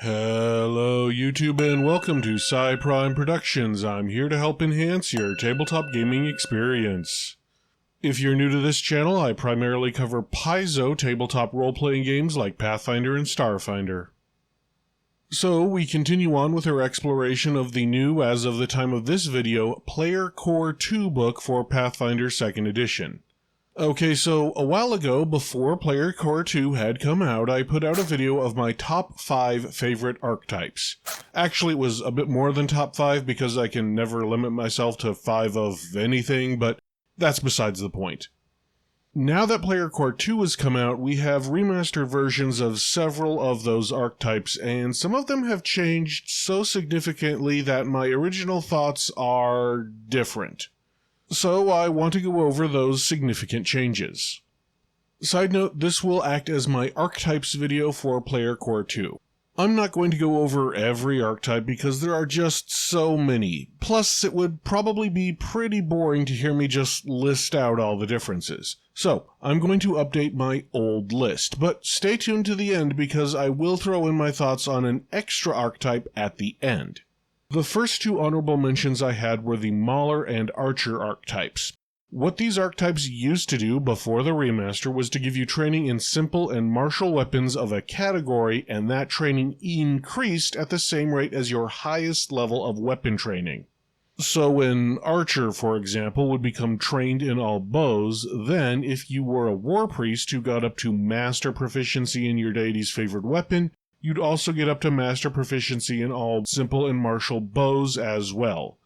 Hello YouTube and welcome to Prime Productions. I'm here to help enhance your tabletop gaming experience. If you're new to this channel, I primarily cover Paizo tabletop role-playing games like Pathfinder and Starfinder. So we continue on with our exploration of the new, as of the time of this video, Player Core 2 book for Pathfinder 2nd Edition. Okay, so a while ago, before Player Core 2 had come out, I put out a video of my top 5 favorite archetypes. Actually, it was a bit more than top 5 because I can never limit myself to 5 of anything, but that's besides the point. Now that Player Core 2 has come out, we have remastered versions of several of those archetypes, and some of them have changed so significantly that my original thoughts are different. So I want to go over those significant changes. Side note, this will act as my Archetypes video for Player Core 2. I'm not going to go over every archetype because there are just so many. Plus, it would probably be pretty boring to hear me just list out all the differences. So, I'm going to update my old list, but stay tuned to the end because I will throw in my thoughts on an extra archetype at the end. The first two honorable mentions I had were the Mauler and Archer archetypes. What these archetypes used to do before the remaster was to give you training in simple and martial weapons of a category, and that training increased at the same rate as your highest level of weapon training. So an archer, for example, would become trained in all bows, then if you were a war priest who got up to master proficiency in your deity's favorite weapon, you'd also get up to master proficiency in all simple and martial bows as well.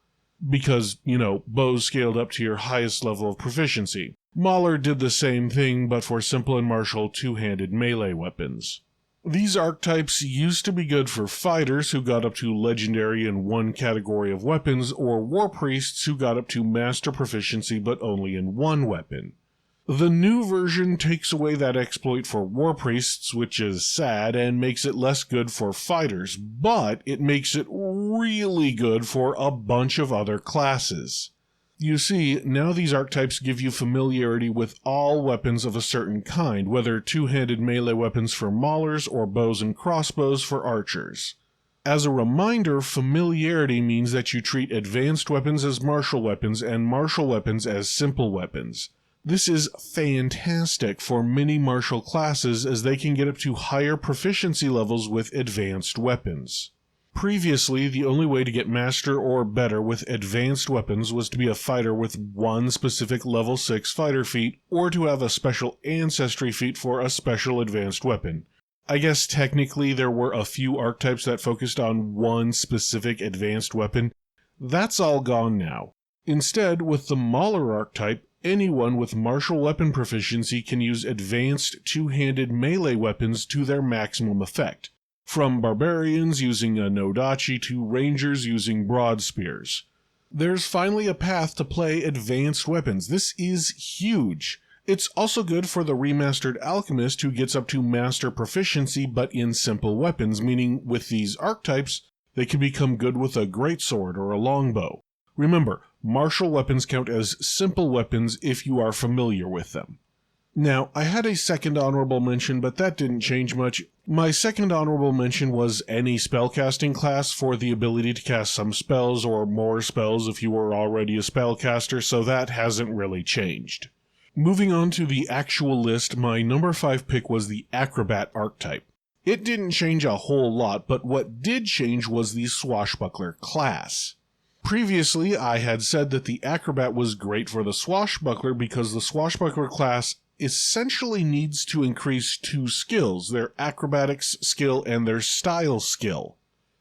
Because, bows scaled up to your highest level of proficiency. Mauler did the same thing, but for simple and martial two-handed melee weapons. These archetypes used to be good for fighters who got up to legendary in one category of weapons, or war priests who got up to master proficiency but only in one weapon. The new version takes away that exploit for war priests, which is sad, and makes it less good for fighters, but it makes it really good for a bunch of other classes. You see, now these archetypes give you familiarity with all weapons of a certain kind, whether two-handed melee weapons for maulers or bows and crossbows for archers. As a reminder, familiarity means that you treat advanced weapons as martial weapons and martial weapons as simple weapons. This is fantastic for many martial classes as they can get up to higher proficiency levels with advanced weapons. Previously, the only way to get master or better with advanced weapons was to be a fighter with one specific level 6 fighter feat, or to have a special ancestry feat for a special advanced weapon. I guess technically there were a few archetypes that focused on one specific advanced weapon. That's all gone now. Instead, with the Mauler archetype, anyone with martial weapon proficiency can use advanced two-handed melee weapons to their maximum effect, from barbarians using a Nodachi to rangers using broad spears. There's finally a path to play advanced weapons. This is huge. It's also good for the remastered alchemist who gets up to master proficiency but in simple weapons, meaning with these archetypes, they can become good with a greatsword or a longbow. Remember, martial weapons count as simple weapons if you are familiar with them. Now, I had a second honorable mention, but that didn't change much. My second honorable mention was any spellcasting class for the ability to cast some spells or more spells if you were already a spellcaster, so that hasn't really changed. Moving on to the actual list, my number 5 pick was the Acrobat archetype. It didn't change a whole lot, but what did change was the Swashbuckler class. Previously, I had said that the Acrobat was great for the Swashbuckler because the Swashbuckler class essentially needs to increase 2 skills, their Acrobatics skill and their Style skill.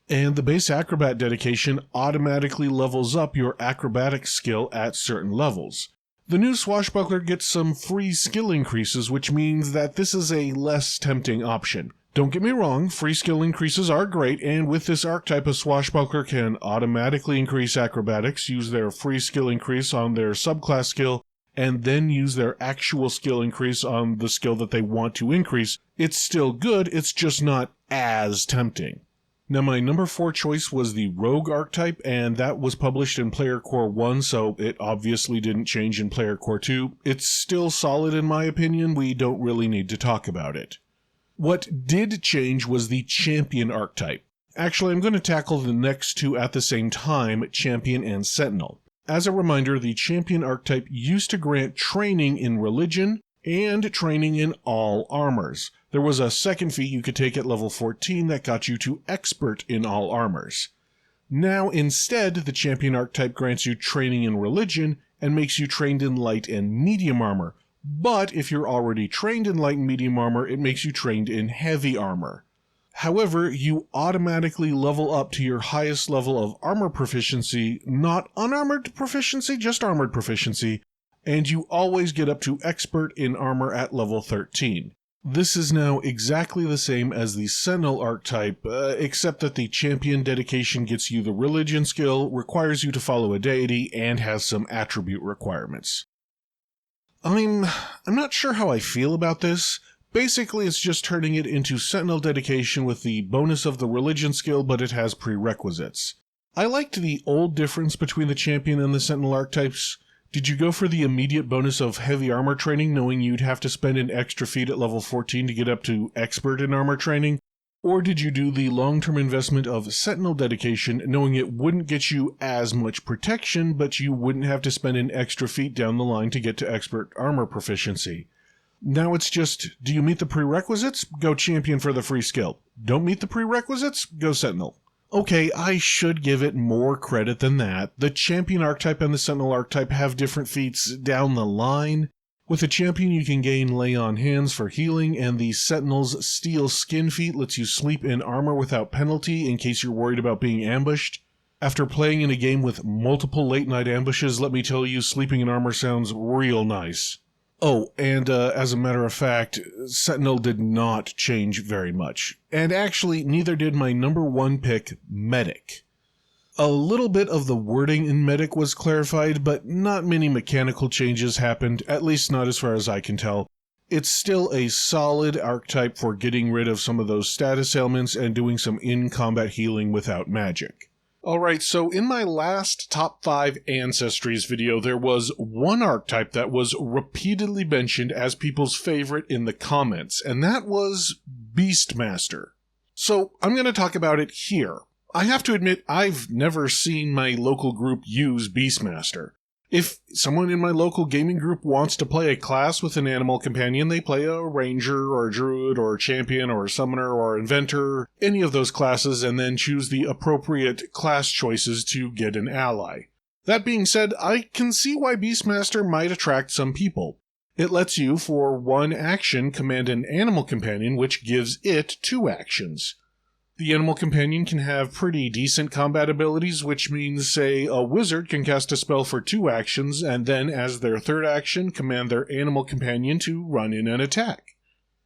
And the base Acrobat dedication automatically levels up your Acrobatics skill at certain levels. The new Swashbuckler gets some free skill increases, which means that this is a less tempting option. Don't get me wrong, free skill increases are great, and with this archetype, a Swashbuckler can automatically increase acrobatics, use their free skill increase on their subclass skill, and then use their actual skill increase on the skill that they want to increase. It's still good, it's just not as tempting. Now my number 4 choice was the Rogue archetype, and that was published in Player Core 1, so it obviously didn't change in Player Core 2. It's still solid in my opinion, we don't really need to talk about it. What did change was the champion archetype. Actually, I'm going to tackle the next two at the same time, champion and sentinel. As a reminder, the champion archetype used to grant training in religion and training in all armors. There was a second feat you could take at level 14 that got you to expert in all armors. Now, instead, the champion archetype grants you training in religion and makes you trained in light and medium armor. But if you're already trained in light and medium armor, it makes you trained in heavy armor. However, you automatically level up to your highest level of armor proficiency, not unarmored proficiency, just armored proficiency, and you always get up to expert in armor at level 13. This is now exactly the same as the sentinel archetype, except that the champion dedication gets you the religion skill, requires you to follow a deity, and has some attribute requirements. I'm not sure how I feel about this. Basically, it's just turning it into sentinel dedication with the bonus of the religion skill, but it has prerequisites. I liked the old difference between the champion and the sentinel archetypes. Did you go for the immediate bonus of heavy armor training, knowing you'd have to spend an extra feat at level 14 to get up to expert in armor training? Or did you do the long-term investment of sentinel dedication, knowing it wouldn't get you as much protection, but you wouldn't have to spend an extra feat down the line to get to expert armor proficiency? Now it's just, do you meet the prerequisites? Go champion for the free skill. Don't meet the prerequisites? Go sentinel. Okay, I should give it more credit than that. The champion archetype and the sentinel archetype have different feats down the line. With the champion you can gain lay on hands for healing, and the sentinel's steel skin feat lets you sleep in armor without penalty in case you're worried about being ambushed. After playing in a game with multiple late night ambushes, let me tell you, sleeping in armor sounds real nice. Oh, and as a matter of fact, Sentinel did not change very much. And actually, neither did my number one pick, Medic. A little bit of the wording in Medic was clarified, but not many mechanical changes happened, at least not as far as I can tell. It's still a solid archetype for getting rid of some of those status ailments and doing some in-combat healing without magic. Alright, so in my last top 5 ancestries video, there was one archetype that was repeatedly mentioned as people's favorite in the comments, and that was Beastmaster. So I'm going to talk about it here. I have to admit, I've never seen my local group use Beastmaster. If someone in my local gaming group wants to play a class with an animal companion, they play a ranger or a druid or a champion or a summoner or inventor, any of those classes, and then choose the appropriate class choices to get an ally. That being said, I can see why Beastmaster might attract some people. It lets you, for one action, command an animal companion, which gives it 2 actions. The animal companion can have pretty decent combat abilities, which means, say, a wizard can cast a spell for 2 actions, and then, as their 3rd action, command their animal companion to run in and attack.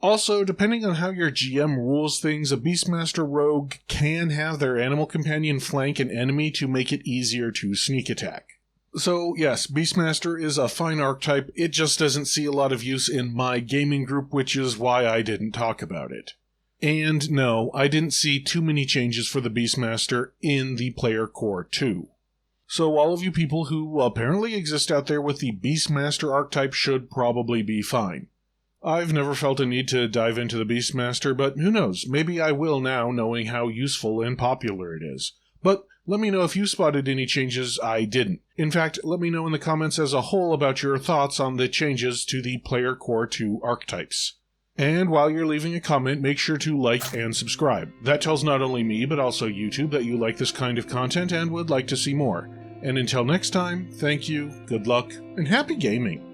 Also, depending on how your GM rules things, a Beastmaster rogue can have their animal companion flank an enemy to make it easier to sneak attack. So, yes, Beastmaster is a fine archetype, it just doesn't see a lot of use in my gaming group, which is why I didn't talk about it. And no, I didn't see too many changes for the Beastmaster in the player core 2. So all of you people who apparently exist out there with the Beastmaster archetype should probably be fine. I've never felt a need to dive into the Beastmaster, but who knows, maybe I will now, knowing how useful and popular it is. But let me know if you spotted any changes I didn't. In fact, let me know in the comments as a whole about your thoughts on the changes to the player core 2 archetypes. And while you're leaving a comment, make sure to like and subscribe. That tells not only me, but also YouTube that you like this kind of content and would like to see more. And until next time, thank you, good luck, and happy gaming!